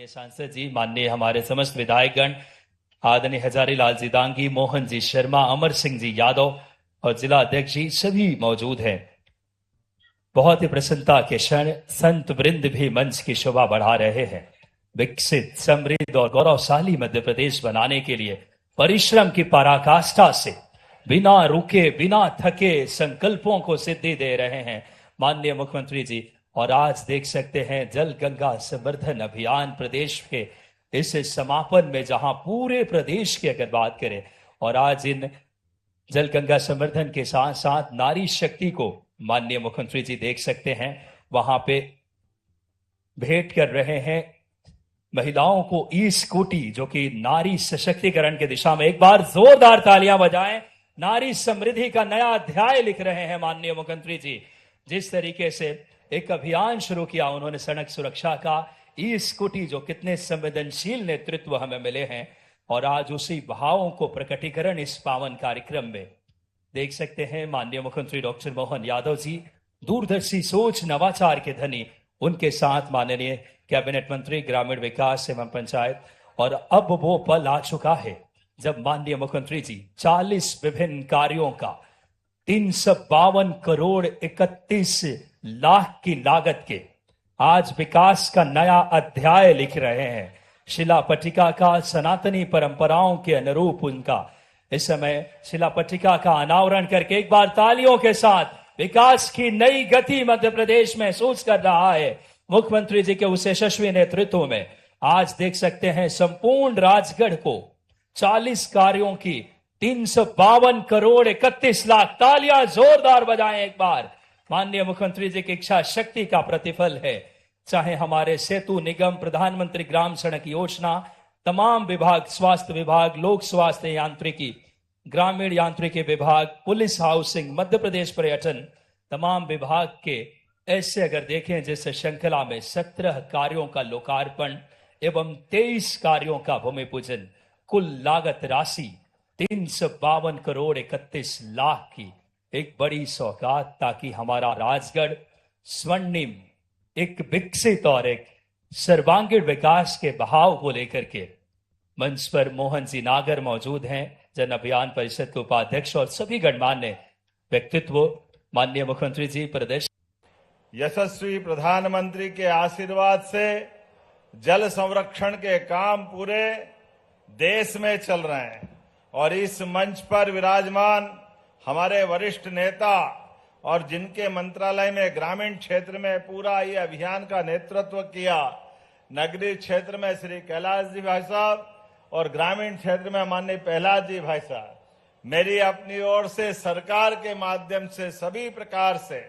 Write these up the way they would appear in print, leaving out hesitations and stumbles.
माननीय सांसद जी, माननीय हमारे समस्त विधायकगण, आदरणीय हजारीलाल जी दांगी, मोहन जी शर्मा, अमर सिंह जी यादव और जिला अध्यक्ष जी सभी मौजूद हैं। बहुत ही प्रसन्नता के क्षण संत वृंद भी मंच की शोभा बढ़ा रहे हैं। विकसित, समृद्ध और गौरवशाली मध्य प्रदेश बनाने के लिए परिश्रम की पराकाष्ठा से बिना रुके, बिना थके संकल्पों को सिद्धि दे रहे हैं माननीय मुख्यमंत्री जी। और आज देख सकते हैं जल गंगा संवर्धन अभियान प्रदेश के इस समापन में, जहां पूरे प्रदेश की अगर बात करें, और आज इन जल गंगा संवर्धन के साथ साथ नारी शक्ति को माननीय मुख्यमंत्री जी देख सकते हैं वहां पे भेंट कर रहे हैं महिलाओं को ई स्कूटी, जो कि नारी सशक्तिकरण की दिशा में। एक बार जोरदार तालियां बजाएं। नारी समृद्धि का नया अध्याय लिख रहे हैं माननीय मुख्यमंत्री जी। जिस तरीके से एक अभियान शुरू किया उन्होंने सड़क सुरक्षा का, ई स्कूटी, जो कितने संवेदनशील नेतृत्व हमें मिले हैं, और आज उसी भावों को प्रकटीकरण इस पावन कार्यक्रम में देख सकते हैं। माननीय मुख्यमंत्री डॉक्टर मोहन यादव जी, दूरदर्शी सोच, नवाचार के धनी, उनके साथ माननीय कैबिनेट मंत्री ग्रामीण विकास एवं पंचायत। और अब वो पल आ चुका है जब माननीय मुख्यमंत्री जी 40 विभिन्न कार्यों का 352 करोड़ 31 लाख की लागत के आज विकास का नया अध्याय लिख रहे हैं। शिला पट्टिका का सनातनी परंपराओं के अनुरूप उनका इस समय शिला पट्टिका का अनावरण करके एक बार तालियों के साथ विकास की नई गति मध्य प्रदेश महसूस कर रहा है मुख्यमंत्री जी के उस यशस्वी नेतृत्व में। आज देख सकते हैं संपूर्ण राजगढ़ को 40 कार्यों की 352 करोड़ 31 लाख, तालियां जोरदार बजाएं एक बार। माननीय मुख्यमंत्री जी की इच्छा शक्ति का प्रतिफल है। चाहे हमारे सेतु निगम, प्रधानमंत्री ग्राम सड़क योजना, तमाम विभाग, स्वास्थ्य विभाग, लोक स्वास्थ्य यांत्रिकी, ग्रामीण यांत्रिकी विभाग, पुलिस, हाउसिंग, मध्य प्रदेश पर्यटन, तमाम विभाग के ऐसे अगर देखें जिस श्रृंखला में 17 कार्यों का लोकार्पण एवं 23 कार्यों का भूमि पूजन, कुल लागत राशि 352 करोड़ 31 लाख की एक बड़ी सौगात, ताकि हमारा राजगढ़ स्वर्णिम, एक विकसित और एक सर्वांगीण विकास के बहाव को लेकर के। मंच पर मोहन जी नागर मौजूद हैं, जन अभियान परिषद के उपाध्यक्ष, और सभी गणमान्य व्यक्तित्व माननीय मुख्यमंत्री जी प्रदेश। यशस्वी प्रधानमंत्री के आशीर्वाद से जल संरक्षण के काम पूरे देश में चल रहे हैं, और इस मंच पर विराजमान हमारे वरिष्ठ नेता और जिनके मंत्रालय में ग्रामीण क्षेत्र में पूरा ये अभियान का नेतृत्व किया, नगरीय क्षेत्र में श्री कैलाश जी भाई साहब और ग्रामीण क्षेत्र में माननीय प्रहलाद जी भाई साहब, मेरी अपनी ओर से सरकार के माध्यम से सभी प्रकार से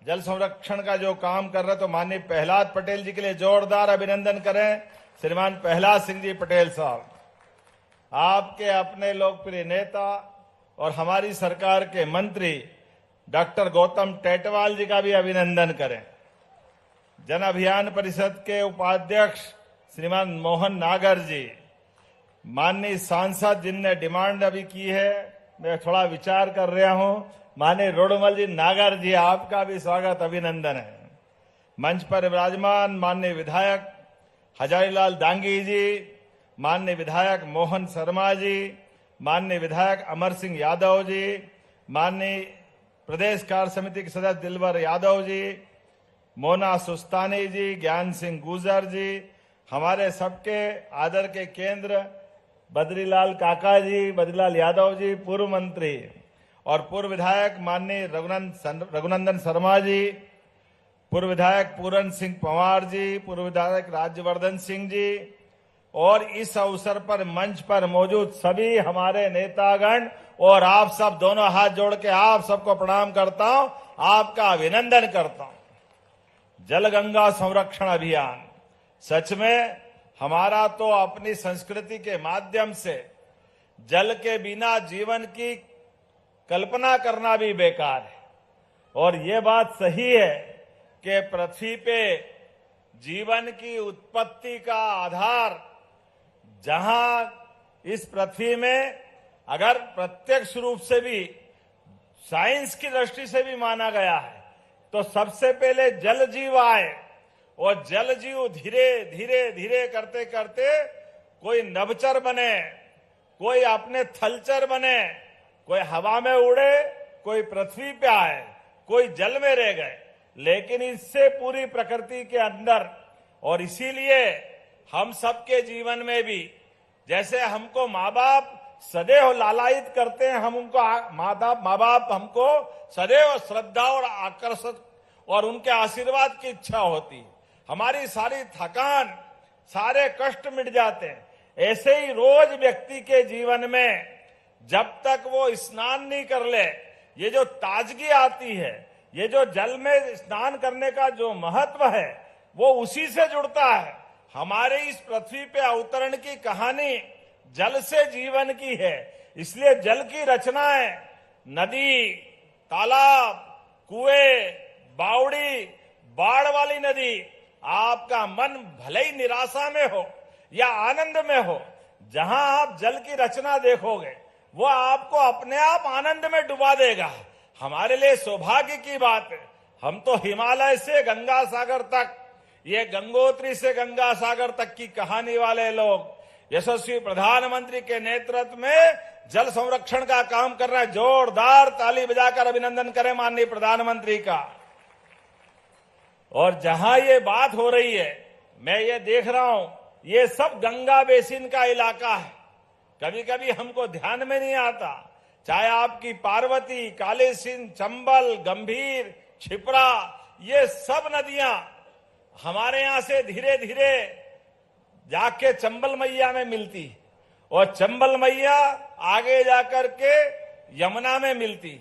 जल संरक्षण का जो काम कर रहे, तो माननीय प्रहलाद पटेल जी के लिए जोरदार अभिनंदन करें। श्रीमान प्रहलाद सिंह जी पटेल साहब, आपके अपने लोकप्रिय नेता और हमारी सरकार के मंत्री डॉक्टर गौतम टेटवाल जी का भी अभिनंदन करें। जन अभियान परिषद के उपाध्यक्ष श्रीमान मोहन नागर जी, माननीय सांसद जिनने डिमांड अभी की है, मैं थोड़ा विचार कर रहा हूं, माननीय रोडमल जी नागर जी, आपका भी स्वागत, अभिनंदन है। मंच पर विराजमान माननीय विधायक हजारीलाल दांगी जी, माननीय विधायक मोहन शर्मा जी, माननीय विधायक अमर सिंह यादव जी, माननीय प्रदेश कार्य समिति के सदस्य दिलवर यादव जी, मोना सुस्तानी जी, ज्ञान सिंह गुजर जी, हमारे सबके आदर के केंद्र बद्रीलाल काका जी, बद्रीलाल यादव जी, पूर्व मंत्री और पूर्व विधायक माननीय रघुनंदन शर्मा जी, पूर्व विधायक पूरन सिंह पंवार जी, पूर्व विधायक राज्यवर्धन सिंह जी, और इस अवसर पर मंच पर मौजूद सभी हमारे नेतागण और आप सब, दोनों हाथ जोड़ के आप सबको प्रणाम करता हूं, आपका अभिनंदन करता हूं। जल गंगा संरक्षण अभियान सच में हमारा तो अपनी संस्कृति के माध्यम से जल के बिना जीवन की कल्पना करना भी बेकार है, और ये बात सही है कि पृथ्वी पे जीवन की उत्पत्ति का आधार, जहां इस पृथ्वी में अगर प्रत्यक्ष रूप से भी, साइंस की दृष्टि से भी माना गया है, तो सबसे पहले जल जीव आए, और जल जीव धीरे धीरे धीरे करते करते कोई नभचर बने, कोई अपने थलचर बने, कोई हवा में उड़े, कोई पृथ्वी पे आए, कोई जल में रह गए, लेकिन इससे पूरी प्रकृति के अंदर। और इसीलिए हम सबके जीवन में भी जैसे हमको माँ बाप सदैव लालायित करते हैं, हम उनको माँ बाप हमको सदैव श्रद्धा और आकर्षण और उनके आशीर्वाद की इच्छा होती है। हमारी सारी थकान, सारे कष्ट मिट जाते हैं। ऐसे ही रोज व्यक्ति के जीवन में जब तक वो स्नान नहीं कर ले, ये जो ताजगी आती है, ये जो जल में स्नान करने का जो महत्व है, वो उसी से जुड़ता है। हमारे इस पृथ्वी पे अवतरण की कहानी जल से जीवन की है। इसलिए जल की रचनाएं नदी, तालाब, कुएं, बावड़ी, बाढ़ वाली नदी, आपका मन भले ही निराशा में हो या आनंद में हो, जहां आप जल की रचना देखोगे वो आपको अपने आप आनंद में डुबा देगा। हमारे लिए सौभाग्य की बात है, हम तो हिमालय से गंगा सागर तक, ये गंगोत्री से गंगा सागर तक की कहानी वाले लोग यशस्वी प्रधानमंत्री के नेतृत्व में जल संरक्षण का काम कर रहे हैं। जोरदार ताली बजाकर अभिनंदन करें माननीय प्रधानमंत्री का। और जहां ये बात हो रही है, मैं ये देख रहा हूं, ये सब गंगा बेसिन का इलाका है। कभी कभी हमको ध्यान में नहीं आता, चाहे आपकी पार्वती, कालीसिंध, चंबल, गंभीर, क्षिप्रा, ये सब नदियां हमारे यहां से धीरे धीरे जाके चंबल मैया में मिलती, और चंबल मैया आगे जाकर के यमुना में मिलती,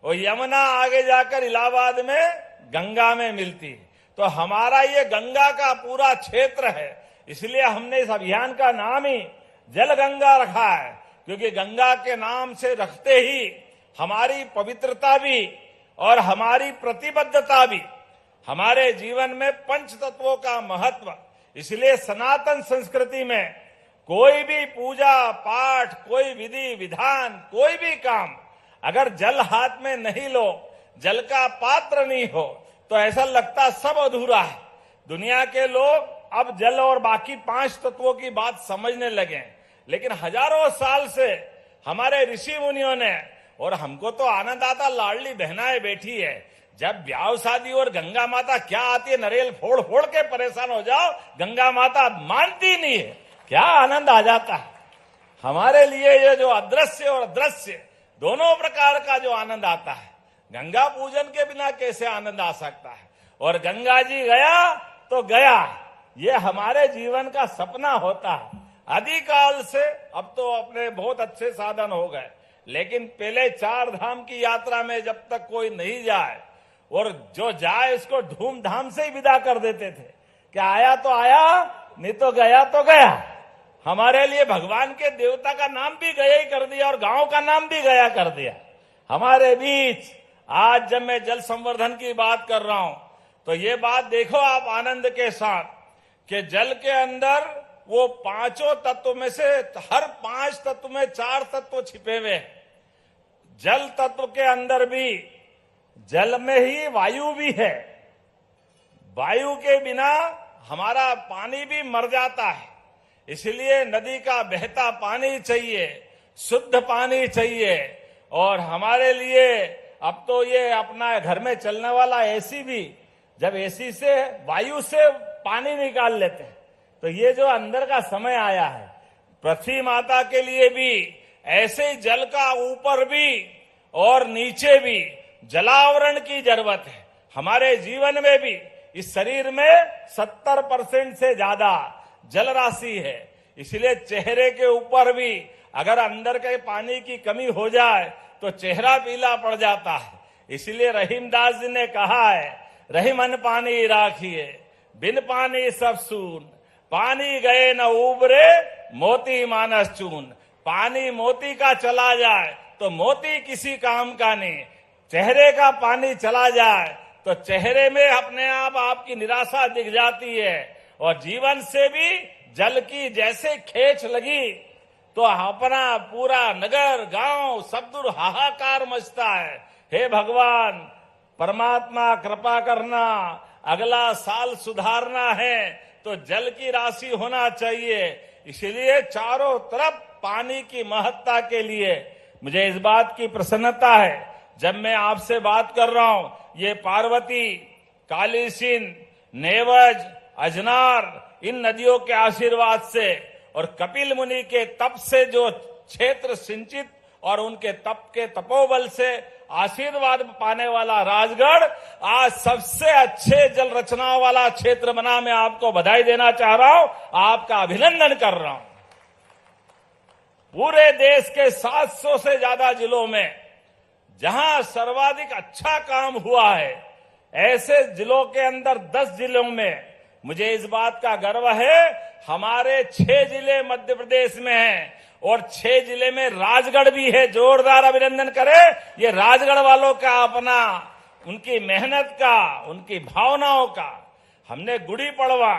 और यमुना आगे जाकर इलाहाबाद में गंगा में मिलती। तो हमारा ये गंगा का पूरा क्षेत्र है, इसलिए हमने इस अभियान का नाम ही जल गंगा रखा है, क्योंकि गंगा के नाम से रखते ही हमारी पवित्रता भी और हमारी प्रतिबद्धता भी, हमारे जीवन में पंच तत्वों का महत्व। इसलिए सनातन संस्कृति में कोई भी पूजा पाठ, कोई विधि विधान, कोई भी काम अगर जल हाथ में नहीं लो, जल का पात्र नहीं हो, तो ऐसा लगता सब अधूरा है। दुनिया के लोग अब जल और बाकी 5 तत्वों की बात समझने लगे, लेकिन हजारों साल से हमारे ऋषि मुनियों ने, और हमको तो आनंद आता, लाडली बहनाएं बैठी है, जब ब्याह शादी और गंगा माता क्या आती है, नरेल फोड़ फोड़ के परेशान हो जाओ, गंगा माता मानती नहीं है, क्या आनंद आ जाता है। हमारे लिए ये जो अदृश्य और दृश्य दोनों प्रकार का जो आनंद आता है, गंगा पूजन के बिना कैसे आनंद आ सकता है। और गंगा जी गया तो गया, ये हमारे जीवन का सपना होता है। आदिकाल से, अब तो अपने बहुत अच्छे साधन हो गए, लेकिन पहले 4 धाम की यात्रा में जब तक कोई नहीं जाए, और जो जाए उसको धूमधाम से ही विदा कर देते थे कि आया तो आया, नहीं तो गया तो गया। हमारे लिए भगवान के देवता का नाम भी गया ही कर दिया और गांव का नाम भी गया कर दिया। हमारे बीच आज जब मैं जल संवर्धन की बात कर रहा हूं, तो ये बात देखो आप आनंद के साथ कि जल के अंदर वो 5 तत्व में से हर 5 तत्व में 4 तत्व छिपे हुए हैं। जल तत्व के अंदर भी, जल में ही वायु भी है, वायु के बिना हमारा पानी भी मर जाता है। इसलिए नदी का बहता पानी चाहिए, शुद्ध पानी चाहिए। और हमारे लिए अब तो ये अपना घर में चलने वाला एसी भी, जब एसी से वायु से पानी निकाल लेते हैं, तो ये जो अंदर का समय आया है, पृथ्वी माता के लिए भी ऐसे ही जल का ऊपर भी और नीचे भी जलावरण की जरूरत है। हमारे जीवन में भी इस शरीर में 70% से ज्यादा जल राशि है। इसलिए चेहरे के ऊपर भी अगर अंदर के पानी की कमी हो जाए तो चेहरा पीला पड़ जाता है। इसलिए रहीमदास जी ने कहा है, रहीमन पानी राखिए, बिन पानी सब सून, पानी गए न उबरे, मोती मानस चून। पानी मोती का चला जाए तो मोती किसी काम का नहीं, चेहरे का पानी चला जाए तो चेहरे में अपने आप आपकी निराशा दिख जाती है। और जीवन से भी जल की जैसे खेच लगी तो अपना पूरा नगर गांव सब दूर हाहाकार मचता है। हे भगवान परमात्मा कृपा करना, अगला साल सुधारना है तो जल की राशि होना चाहिए। इसलिए चारों तरफ पानी की महत्ता के लिए मुझे इस बात की प्रसन्नता है, जब मैं आपसे बात कर रहा हूं, ये पार्वती, काली सिंध, नेवज, अजनार, इन नदियों के आशीर्वाद से और कपिल मुनि के तप से जो क्षेत्र सिंचित और उनके तप के तपोबल से आशीर्वाद पाने वाला राजगढ़ आज सबसे अच्छे जल रचनाओं वाला क्षेत्र बना। मैं आपको बधाई देना चाह रहा हूं, आपका अभिनंदन कर रहा हूं। पूरे देश के 700 से ज्यादा जिलों में जहां सर्वाधिक अच्छा काम हुआ है, ऐसे जिलों के अंदर 10 जिलों में मुझे इस बात का गर्व है, हमारे 6 जिले मध्य प्रदेश में हैं और 6 जिले में राजगढ़ भी है। जोरदार अभिनंदन करें ये राजगढ़ वालों का, अपना उनकी मेहनत का, उनकी भावनाओं का। हमने गुड़ी पड़वा,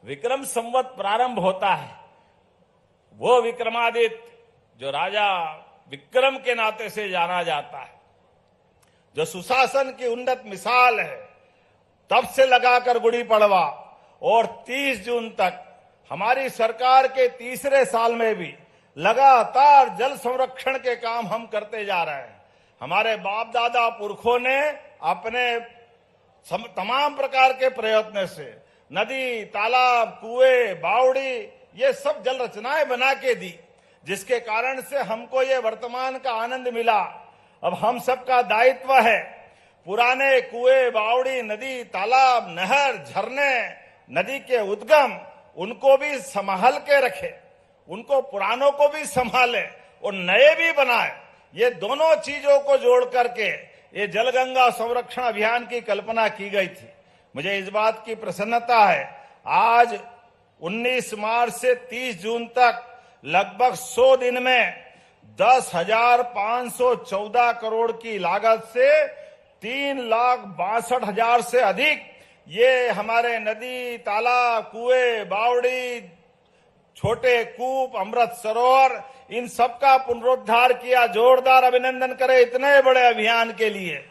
विक्रम संवत प्रारंभ होता है, वो विक्रमादित्य जो राजा विक्रम के नाते से जाना जाता है, जो सुशासन की उन्नत मिसाल है, तब से लगाकर गुड़ी पड़वा और 30 जून तक हमारी सरकार के तीसरे साल में भी लगातार जल संरक्षण के काम हम करते जा रहे हैं। हमारे बाप दादा पुरखों ने अपने तमाम प्रकार के प्रयत्न से नदी, तालाब, कुएं, बावड़ी, ये सब जल रचनाएं बना के दी, जिसके कारण से हमको ये वर्तमान का आनंद मिला। अब हम सबका दायित्व है पुराने कुएं, बावड़ी, नदी, तालाब, नहर, झरने, नदी के उद्गम, उनको भी संभाल के रखे, उनको पुरानों को भी संभाले और नए भी बनाए। ये दोनों चीजों को जोड़ करके ये जलगंगा संरक्षण अभियान की कल्पना की गई थी। मुझे इस बात की प्रसन्नता है, आज 19 मार्च से 30 जून तक लगभग 100 दिन में 10,514 करोड़ की लागत से 3,62,000 से अधिक ये हमारे नदी, तालाब, कुएं, बावड़ी, छोटे कूप, अमृत सरोवर, इन सब का पुनरुद्धार किया। जोरदार अभिनंदन करें इतने बड़े अभियान के लिए।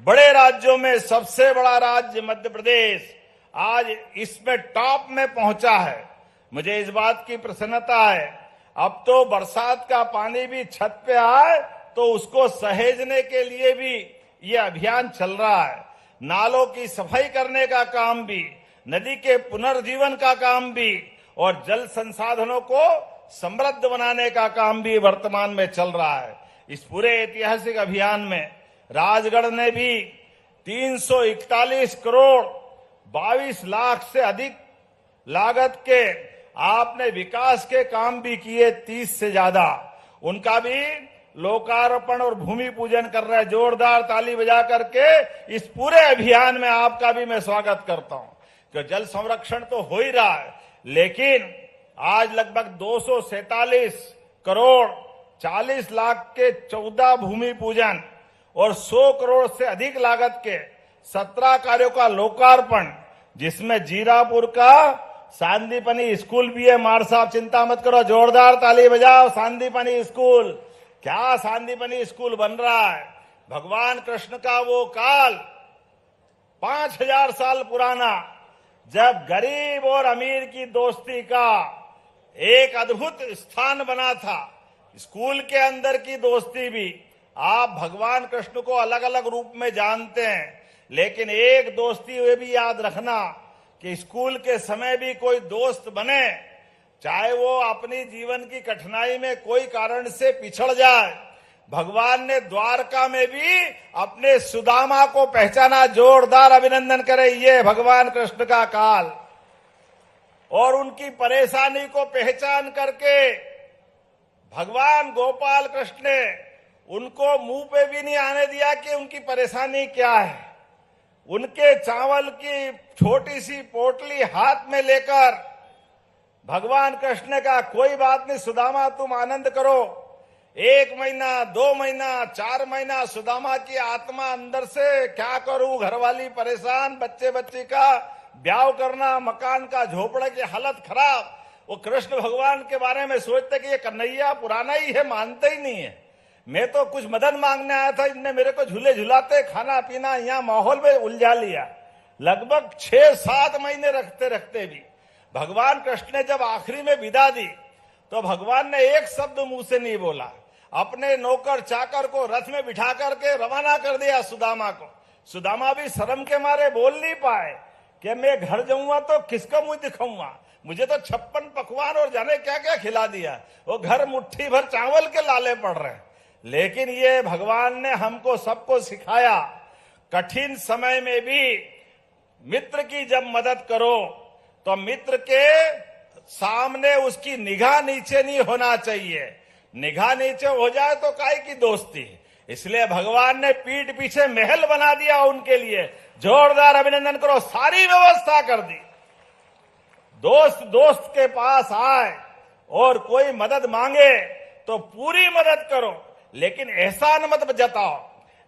बड़े राज्यों में सबसे बड़ा राज्य मध्य प्रदेश आज इसमें टॉप में पहुंचा है। मुझे इस बात की प्रसन्नता है, अब तो बरसात का पानी भी छत पे आए तो उसको सहेजने के लिए भी ये अभियान चल रहा है। नालों की सफाई करने का काम भी, नदी के पुनर्जीवन का काम भी और जल संसाधनों को समृद्ध बनाने का काम भी वर्तमान में चल रहा है। इस पूरे ऐतिहासिक अभियान में राजगढ़ ने भी 341 करोड़ 22 लाख से अधिक लागत के आपने विकास के काम भी किए, 30 से ज्यादा, उनका भी लोकार्पण और भूमि पूजन कर रहे हैं। जोरदार ताली बजा करके इस पूरे अभियान में आपका भी मैं स्वागत करता हूं कि जल संरक्षण तो हो ही रहा है, लेकिन आज लगभग 247 करोड़ 40 लाख के 14 भूमि पूजन और 100 करोड़ से अधिक लागत के 17 कार्यों का लोकार्पण, जिसमें जीरापुर का सांदीपनी स्कूल भी है। मार साहब चिंता मत करो, जोरदार ताली बजाओ। सांदीपनी स्कूल, क्या सांदीपनी स्कूल बन रहा है। भगवान कृष्ण का वो काल 5000 साल पुराना, जब गरीब और अमीर की दोस्ती का एक अद्भुत स्थान बना था। स्कूल के अंदर की दोस्ती भी, आप भगवान कृष्ण को अलग अलग रूप में जानते हैं, लेकिन एक दोस्ती वे भी याद रखना कि स्कूल के समय भी कोई दोस्त बने, चाहे वो अपनी जीवन की कठिनाई में कोई कारण से पिछड़ जाए। भगवान ने द्वारका में भी अपने सुदामा को पहचाना। जोरदार अभिनंदन करें ये भगवान कृष्ण का काल, और उनकी परेशानी को पहचान करके भगवान गोपाल कृष्ण ने उनको मुंह पे भी नहीं आने दिया कि उनकी परेशानी क्या है। उनके चावल की छोटी सी पोटली हाथ में लेकर भगवान कृष्ण ने कहा, कोई बात नहीं सुदामा, तुम आनंद करो। 1 महीना, 2 महीना, 4 महीना सुदामा की आत्मा अंदर से, क्या करूं, घरवाली परेशान, बच्चे बच्ची का ब्याह करना, मकान का झोपड़े की हालत खराब। वो कृष्ण भगवान के बारे में सोचते कि ये कन्हैया पुराना ही है, मानते ही नहीं है। मैं तो कुछ मदद मांगने आया था, इनने मेरे को झूले झुलाते, खाना पीना, यहाँ माहौल में उलझा लिया। लगभग 6-7 महीने रखते रखते भी भगवान कृष्ण ने जब आखिरी में विदा दी तो भगवान ने एक शब्द मुंह से नहीं बोला। अपने नौकर चाकर को रथ में बिठा करके रवाना कर दिया सुदामा को। सुदामा भी शर्म के मारे बोल नहीं पाए कि मैं घर जाऊंगा तो किसका मुंह दिखाऊंगा, मुझे तो 56 पकवान और जाने क्या क्या खिला दिया, वो घर मुट्ठी भर चावल के लाले पड़ रहे हैं। लेकिन ये भगवान ने हमको सबको सिखाया, कठिन समय में भी मित्र की जब मदद करो तो मित्र के सामने उसकी निगाह नीचे नहीं होना चाहिए। निगाह नीचे हो जाए तो काय की दोस्ती। इसलिए भगवान ने पीठ पीछे महल बना दिया उनके लिए। जोरदार अभिनंदन करो, सारी व्यवस्था कर दी। दोस्त दोस्त के पास आए और कोई मदद मांगे तो पूरी मदद करो, लेकिन एहसान मत जताओ।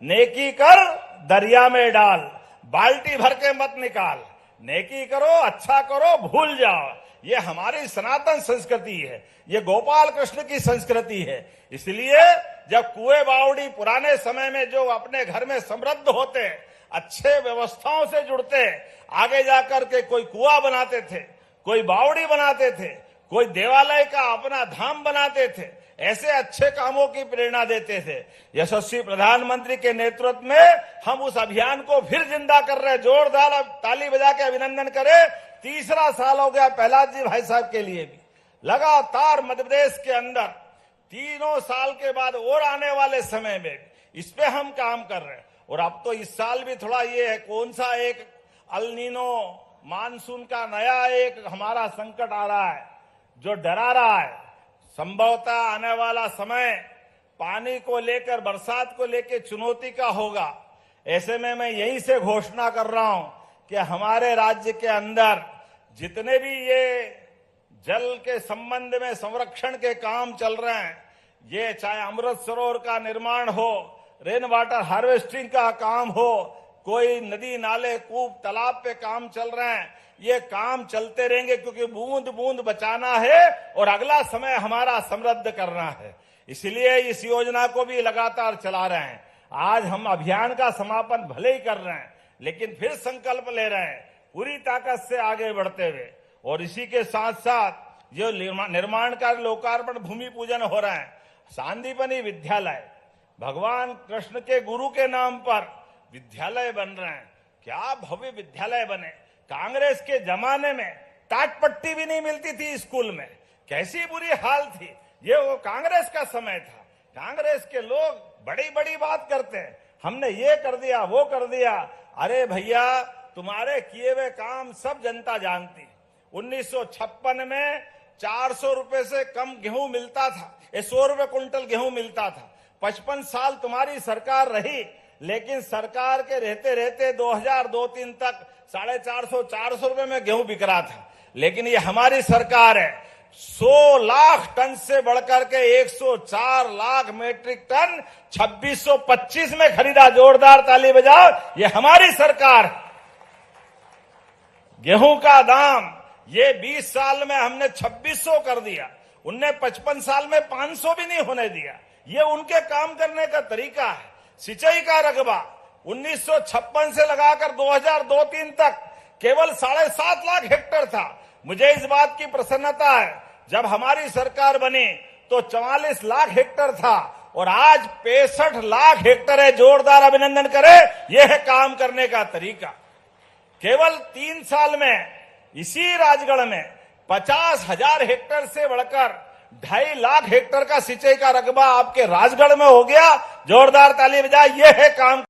नेकी कर दरिया में डाल, बाल्टी भर के मत निकाल। नेकी करो, अच्छा करो, भूल जाओ। ये हमारी सनातन संस्कृति है, ये गोपाल कृष्ण की संस्कृति है। इसलिए जब कुएं बावड़ी पुराने समय में जो अपने घर में समृद्ध होते, अच्छे व्यवस्थाओं से जुड़ते, आगे जाकर के कोई कुआं बनाते थे, कोई बावड़ी बनाते थे, कोई देवालय का अपना धाम बनाते थे, ऐसे अच्छे कामों की प्रेरणा देते थे। यशस्वी प्रधानमंत्री के नेतृत्व में हम उस अभियान को फिर जिंदा कर रहे हैं। जोरदार ताली बजा के अभिनंदन करें। तीसरा साल हो गया प्रहलाद जी भाई साहब के लिए भी। लगातार मध्य प्रदेश के अंदर 3 साल के बाद और आने वाले समय में इस पे हम काम कर रहे हैं। और अब तो इस साल भी थोड़ा ये है, कौन सा एक अल नीनो मानसून का नया एक हमारा संकट आ रहा है जो डरा रहा है। संभवतः आने वाला समय पानी को लेकर, बरसात को लेकर चुनौती का होगा। ऐसे में मैं यहीं से घोषणा कर रहा हूं कि हमारे राज्य के अंदर जितने भी ये जल के संबंध में संरक्षण के काम चल रहे हैं, ये चाहे अमृत सरोवर का निर्माण हो, रेन वाटर हार्वेस्टिंग का काम हो, कोई नदी नाले कूप तालाब पे काम चल रहे हैं, ये काम चलते रहेंगे क्योंकि बूंद बूंद बचाना है और अगला समय हमारा समृद्ध करना है। इसलिए इस योजना को भी लगातार चला रहे हैं। आज हम अभियान का समापन भले ही कर रहे हैं, लेकिन फिर संकल्प ले रहे हैं पूरी ताकत से आगे बढ़ते हुए। और इसी के साथ साथ जो निर्माण का लोकार्पण भूमि पूजन हो रहा है, सांदीपनी विद्यालय, भगवान कृष्ण के गुरु के नाम पर विद्यालय बन रहे हैं। क्या भव्य विद्यालय बने। कांग्रेस के जमाने में टाटपट्टी भी नहीं मिलती थी स्कूल में, कैसी बुरी हाल थी। ये वो कांग्रेस का समय था। कांग्रेस के लोग बड़ी बड़ी बात करते हैं, हमने ये कर दिया, वो कर दिया। अरे भैया, तुम्हारे किए हुए काम सब जनता जानती। 1956 में 400 रुपए से कम गेहूं मिलता था, 100 रुपए कुंटल गेहूं मिलता था। 55 साल तुम्हारी सरकार रही, लेकिन सरकार के रहते रहते 2002-03 तक 450 रुपए में गेहूं बिक रहा था। लेकिन ये हमारी सरकार है, 100 लाख टन से बढ़कर के 104 लाख मीट्रिक टन 2625 में खरीदा। जोरदार ताली बजाओ, ये हमारी सरकार। गेहूं का दाम ये 20 साल में हमने 2600 कर दिया, उनने 55 साल में 500 भी नहीं होने दिया। ये उनके काम करने का तरीका है। सिंचाई का रकबा 1956 से लगाकर 2002-03 तक केवल 7.5 लाख हेक्टेयर था। मुझे इस बात की प्रसन्नता है, जब हमारी सरकार बनी तो 44 लाख हेक्टेयर था और आज 65 लाख हेक्टेयर है। जोरदार अभिनंदन करें। यह है काम करने का तरीका। केवल 3 साल में इसी राजगढ़ में 50,000 हेक्टेयर से बढ़कर 2.5 लाख हेक्टेयर का सिंचाई का रकबा आपके राजगढ़ में हो गया। जोरदार ताली बजाए। यह है काम।